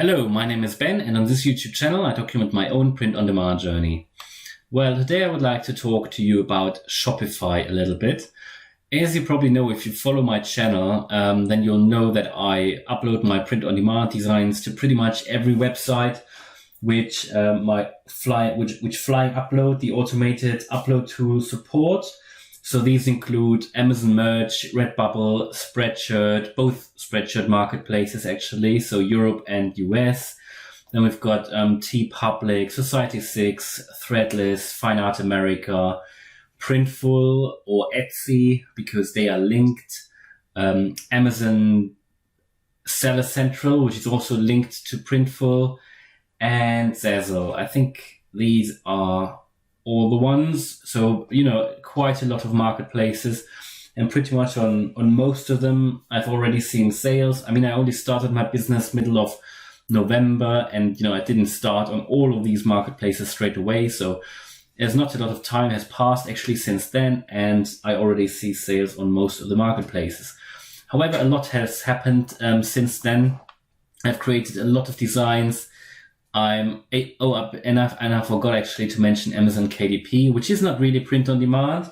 Hello, my name is Ben, and on this YouTube channel I document my own print-on-demand journey. Well, today I would like to talk to you about Shopify a little bit. As you probably know, if you follow my channel, then you'll know that I upload my print-on-demand designs to pretty much every website which Flying Upload, the automated upload tool, support. So these include Amazon Merch, Redbubble, Spreadshirt, both Spreadshirt marketplaces actually, so Europe and US. Then we've got TeePublic, Society6, Threadless, Fine Art America, Printful or Etsy because they are linked. Amazon Seller Central, which is also linked to Printful, and Zazzle. I think these are all the ones. So, quite a lot of marketplaces, and pretty much on most of them, I've already seen sales. I mean, I only started my business middle of November, and, I didn't start on all of these marketplaces straight away. So there's not a lot of time has passed actually since then, and I already see sales on most of the marketplaces. However, a lot has happened since then. I've created a lot of designs. I forgot actually to mention Amazon KDP, which is not really print on demand,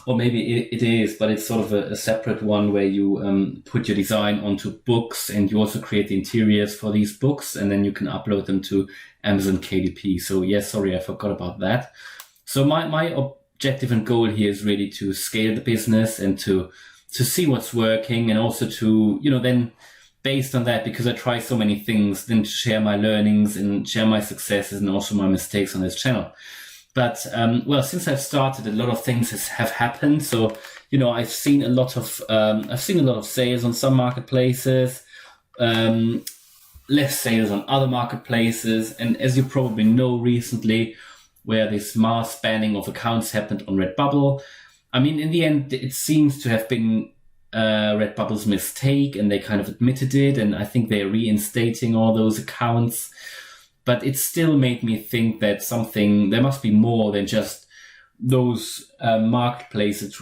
or maybe it is, but it's sort of a separate one where you put your design onto books, and you also create the interiors for these books, and then you can upload them to Amazon KDP. So yes, sorry, I forgot about that. So my objective and goal here is really to scale the business and to see what's working, and also to, then based on that, because I try so many things, then to share my learnings and share my successes and also my mistakes on this channel. But, since I've started, a lot of things have happened. So, I've seen a lot of sales on some marketplaces, less sales on other marketplaces. And as you probably know recently, where this mass banning of accounts happened on Redbubble, I mean, in the end, it seems to have been Redbubble's mistake, and they kind of admitted it, and I think they're reinstating all those accounts. But it still made me think that there must be more than just those marketplaces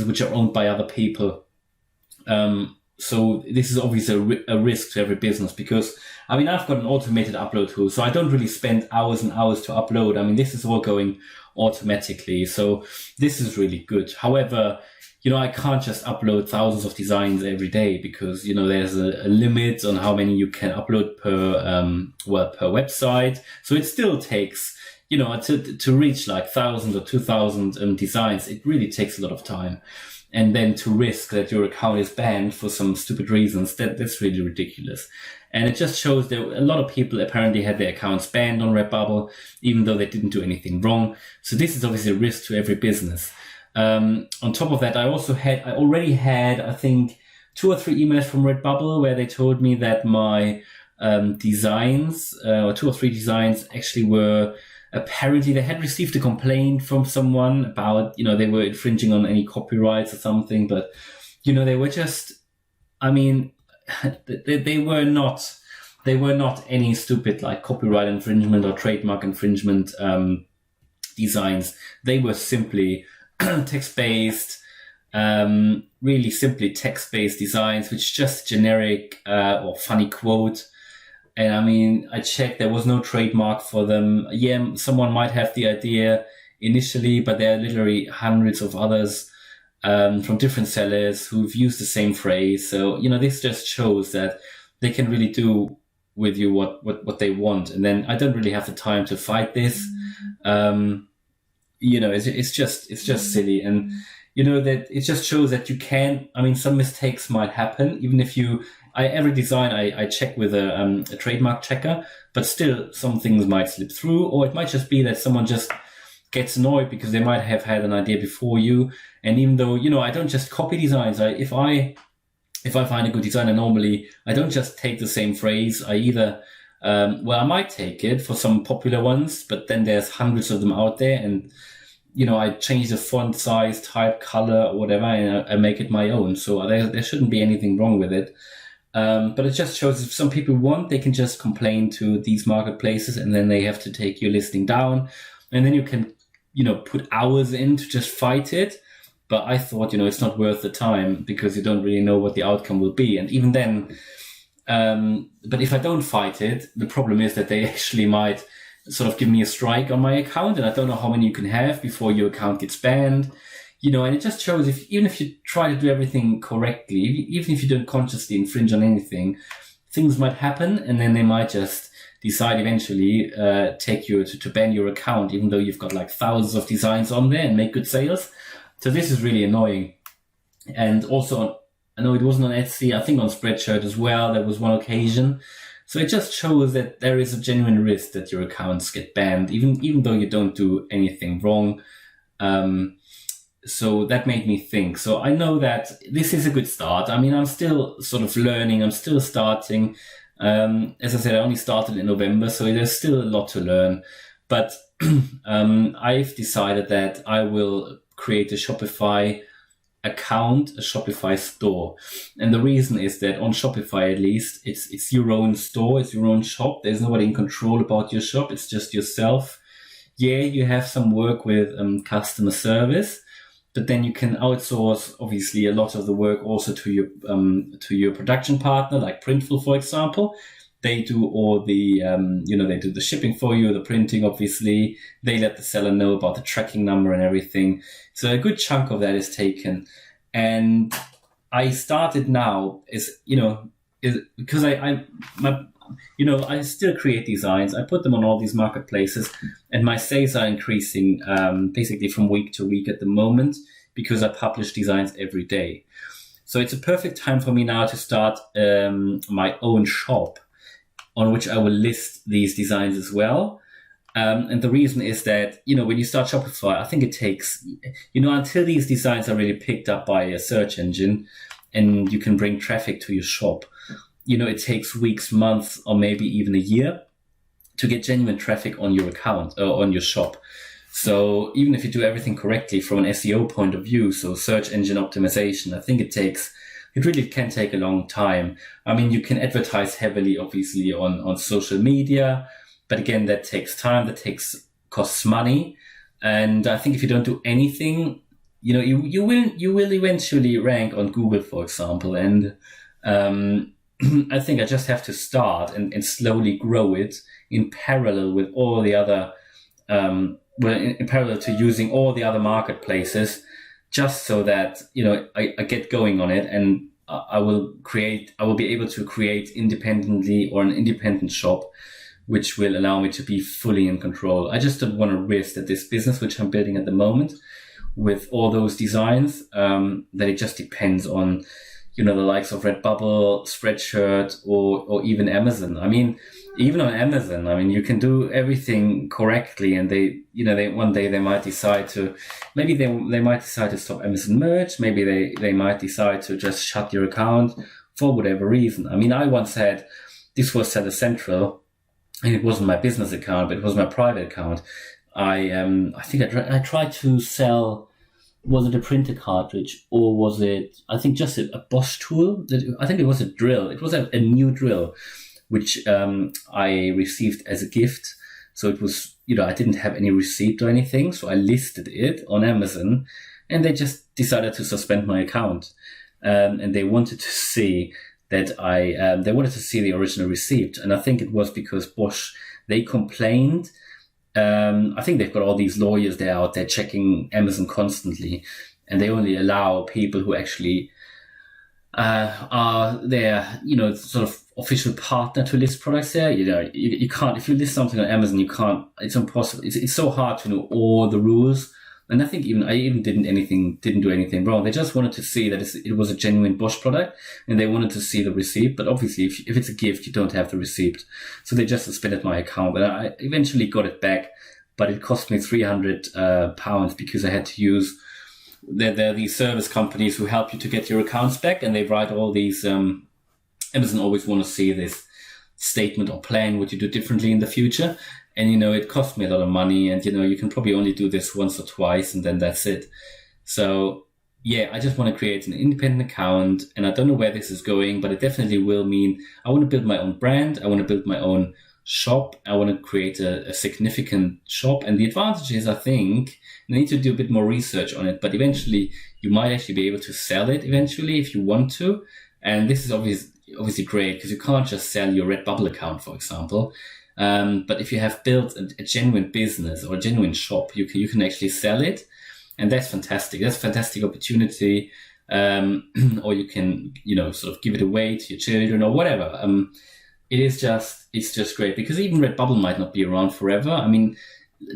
which are owned by other people. So this is obviously a risk to every business, because I mean, I've got an automated upload tool, so I don't really spend hours and hours to upload. I mean, this is all going automatically, so this is really good. However, I can't just upload thousands of designs every day, because, there's a limit on how many you can upload per website. So it still takes, to reach like 1,000 or 2,000 designs, it really takes a lot of time. And then to risk that your account is banned for some stupid reasons, that's really ridiculous. And it just shows that a lot of people apparently had their accounts banned on Redbubble, even though they didn't do anything wrong. So this is obviously a risk to every business. On top of that, I already had, I think, 2 or 3 emails from Redbubble where they told me that my designs, or 2 or 3 designs, actually were, apparently they had received a complaint from someone about, they were infringing on any copyrights or something, but, they were just, I mean, they were not any stupid like copyright infringement or trademark infringement designs. They were simply text-based, really simply text-based designs, which just generic or funny quote. And I mean, I checked, there was no trademark for them. Yeah, someone might have the idea initially, but there are literally hundreds of others from different sellers who've used the same phrase. So, this just shows that they can really do with you what they want. And then I don't really have the time to fight this. It's just silly. And, that it just shows that you can, I mean, some mistakes might happen, even if every design I check with a trademark checker, but still some things might slip through, or it might just be that someone just gets annoyed because they might have had an idea before you. And even though, I don't just copy designs, if I find a good design, I don't just take the same phrase. I either, I might take it for some popular ones, but then there's hundreds of them out there, and, I change the font size, type, color, or whatever, and I make it my own. So there shouldn't be anything wrong with it. But it just shows if some people want, they can just complain to these marketplaces, and then they have to take your listing down, and then you can, put hours in to just fight it. But I thought, it's not worth the time, because you don't really know what the outcome will be. And even then, But if I don't fight it, the problem is that they actually might sort of give me a strike on my account, and I don't know how many you can have before your account gets banned. And it just shows even if you try to do everything correctly, even if you don't consciously infringe on anything, things might happen, and then they might just decide eventually take you to ban your account, even though you've got like thousands of designs on there and make good sales. So this is really annoying. And also, I know it wasn't on Etsy, I think on Spreadshirt as well, there was one occasion. So it just shows that there is a genuine risk that your accounts get banned, even though you don't do anything wrong. So that made me think. So I know that this is a good start. I mean, I'm still sort of learning. I'm still starting. As I said, I only started in November, so there's still a lot to learn. But I've decided that I will create a Shopify account, a Shopify store. And the reason is that on Shopify, at least, it's your own store, it's your own shop. There's nobody in control about your shop. It's just yourself. Yeah, you have some work with customer service, but then you can outsource, obviously, a lot of the work also to your production partner, like Printful, for example. They do all the, they do the shipping for you, the printing, obviously. They let the seller know about the tracking number and everything. So a good chunk of that is taken. And I started now because I still create designs. I put them on all these marketplaces, and my sales are increasing basically from week to week at the moment because I publish designs every day. So it's a perfect time for me now to start my own shop on which I will list these designs as well. And the reason is that, when you start Shopify, I think it takes, until these designs are really picked up by a search engine and you can bring traffic to your shop, it takes weeks, months, or maybe even a year to get genuine traffic on your account or on your shop. So even if you do everything correctly from an SEO point of view, so search engine optimization, I think it really can take a long time. I mean, you can advertise heavily, obviously, on social media, but again, that takes time, costs money. And I think if you don't do anything, you will eventually rank on Google, for example. And I think I just have to start and slowly grow it in parallel with all the other, in parallel to using all the other marketplaces, just so that, I get going on it, and I will be able to create independently, or an independent shop, which will allow me to be fully in control. I just don't want to risk that this business, which I'm building at the moment with all those designs, that it just depends on, the likes of Redbubble, Spreadshirt, or even Amazon. I mean, even on Amazon, you can do everything correctly, and they one day they might decide to, maybe they might decide to stop Amazon merch. Maybe they might decide to just shut your account for whatever reason. I mean, I once had, this was Seller Central, and it wasn't my business account, but it was my private account. I think I tried to sell, was it a printer cartridge, or was it, I think, just a Bosch tool? I think it was a drill. It was a new drill, which I received as a gift. So it was, I didn't have any receipt or anything. So I listed it on Amazon, and they just decided to suspend my account. And they wanted to see that they wanted to see the original receipt. And I think it was because Bosch, they complained. I think they've got all these lawyers there out there checking Amazon constantly, and they only allow people who actually are their, sort of official partner to list products there. You can't, if you list something on Amazon, you can't, it's impossible. It's so hard to know all the rules. And I think I didn't do anything wrong. They just wanted to see that it was a genuine Bosch product, and they wanted to see the receipt. But obviously, if it's a gift, you don't have the receipt. So they just suspended my account. And I eventually got it back, but it cost me £300 because I had to use, there are these service companies who help you to get your accounts back, and they write all these, Amazon always want to see this statement or plan what you do differently in the future. And, it cost me a lot of money, and, you can probably only do this once or twice, and then that's it. So, yeah, I just want to create an independent account, and I don't know where this is going, but it definitely will mean I want to build my own brand. I want to build my own shop. I want to create a significant shop. And the advantage is, I think, I need to do a bit more research on it, but eventually you might actually be able to sell it eventually if you want to. And this is obvious. obviously great because you can't just sell your Redbubble account, for example. But if you have built a genuine business or a genuine shop, you can actually sell it. And that's fantastic. That's a fantastic opportunity. Or you can, sort of give it away to your children or whatever. It's just great because even Redbubble might not be around forever. I mean,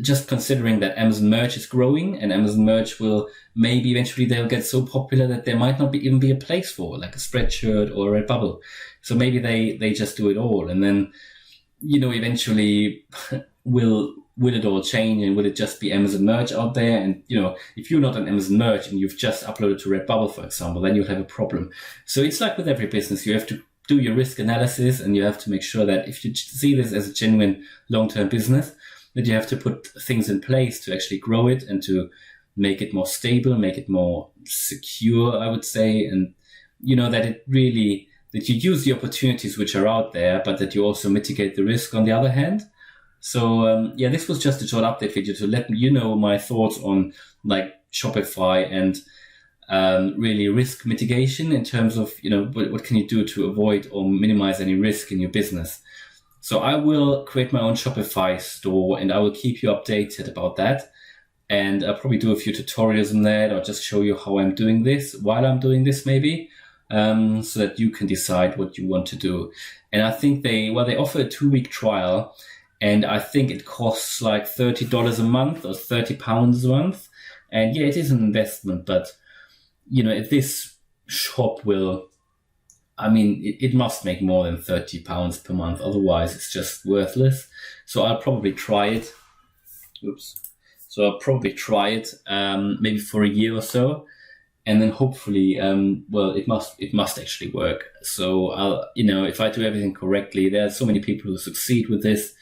just considering that Amazon Merch is growing and Amazon Merch will maybe eventually they'll get so popular that there might not even be a place for like a Spreadshirt or a Redbubble. So maybe they just do it all. And then, eventually will it all change and will it just be Amazon Merch out there? And, if you're not on Amazon Merch and you've just uploaded to Redbubble, for example, then you'll have a problem. So it's like with every business, you have to do your risk analysis and you have to make sure that if you see this as a genuine long-term business, that you have to put things in place to actually grow it and to make it more stable, make it more secure, I would say. And, that you use the opportunities which are out there, but that you also mitigate the risk on the other hand. So, this was just a short update video to let you know my thoughts on like Shopify and really risk mitigation in terms of, what can you do to avoid or minimize any risk in your business. So I will create my own Shopify store and I will keep you updated about that. And I'll probably do a few tutorials on that or just show you how I'm doing this while I'm doing this maybe, so that you can decide what you want to do. And I think they offer a 2-week trial and I think it costs like $30 a month or £30 a month. And yeah, it is an investment, but if this shop it must make more than £30 per month. Otherwise, it's just worthless. So I'll probably try it. So I'll probably try it maybe for a year or so. And then hopefully, it must actually work. So I'll, if I do everything correctly, there are so many people who succeed with this.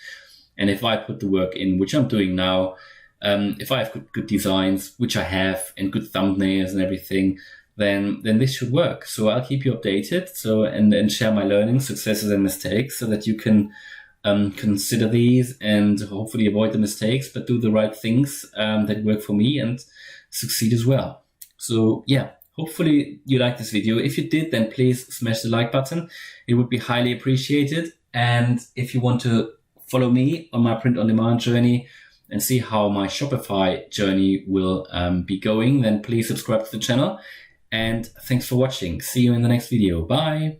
And if I put the work in, which I'm doing now, if I have good designs, which I have, and good thumbnails and everything, then this should work. So I'll keep you updated. So and share my learnings, successes, and mistakes, so that you can consider these and hopefully avoid the mistakes, but do the right things that work for me and succeed as well. So yeah, hopefully you liked this video. If you did, then please smash the like button. It would be highly appreciated. And if you want to follow me on my print-on-demand journey and see how my Shopify journey will be going, then please subscribe to the channel. And thanks for watching. See you in the next video. Bye.